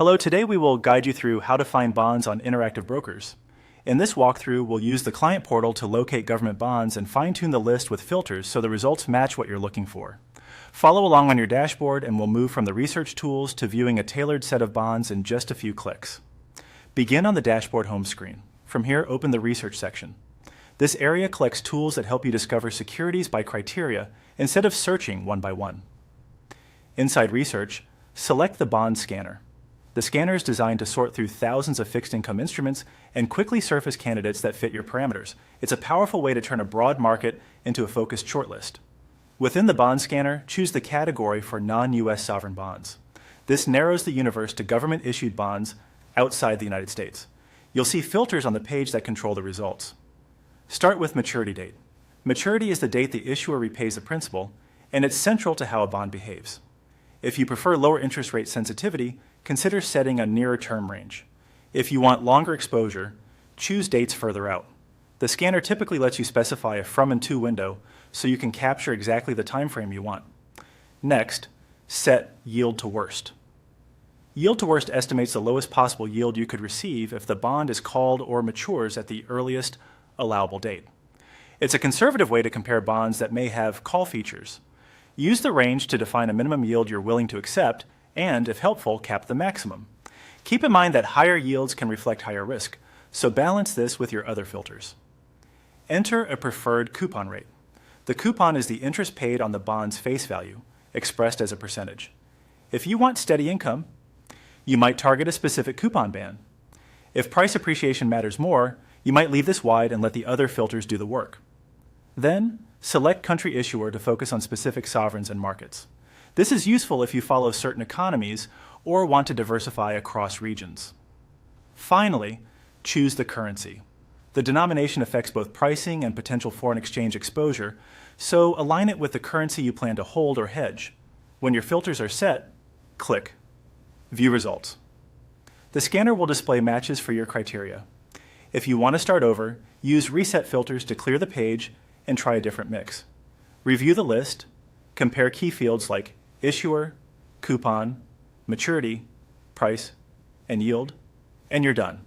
Hello, today we will guide you through how to find bonds on Interactive Brokers. In this walkthrough, we'll use the client portal to locate government bonds and fine-tune the list with filters so the results match what you're looking for. Follow along on your dashboard and we'll move from the research tools to viewing a tailored set of bonds in just a few clicks. Begin on the dashboard home screen. From here, open the research section. This area collects tools that help you discover securities by criteria instead of searching one by one. Inside research, select the bond scanner. The scanner is designed to sort through thousands of fixed income instruments and quickly surface candidates that fit your parameters. It's a powerful way to turn a broad market into a focused shortlist. Within the bond scanner, choose the category for non-US sovereign bonds. This narrows the universe to government-issued bonds outside the United States. You'll see filters on the page that control the results. Start with maturity date. Maturity is the date the issuer repays the principal, and it's central to how a bond behaves. If you prefer lower interest rate sensitivity, consider setting a nearer term range. If you want longer exposure, choose dates further out. The scanner typically lets you specify a from and to window so you can capture exactly the time frame you want. Next, set yield to worst. Yield to worst estimates the lowest possible yield you could receive if the bond is called or matures at the earliest allowable date. It's a conservative way to compare bonds that may have call features. Use the range to define a minimum yield you're willing to accept and, if helpful, cap the maximum. Keep in mind that higher yields can reflect higher risk, so balance this with your other filters. Enter a preferred coupon rate. The coupon is the interest paid on the bond's face value, expressed as a percentage. If you want steady income, you might target a specific coupon band. If price appreciation matters more, you might leave this wide and let the other filters do the work. Then, select country issuer to focus on specific sovereigns and markets. This is useful if you follow certain economies or want to diversify across regions. Finally, choose the currency. The denomination affects both pricing and potential foreign exchange exposure, so align it with the currency you plan to hold or hedge. When your filters are set, click View Results. The scanner will display matches for your criteria. If you want to start over, use Reset Filters to clear the page and try a different mix. Review the list, compare key fields like issuer, coupon, maturity, price, and yield, and you're done.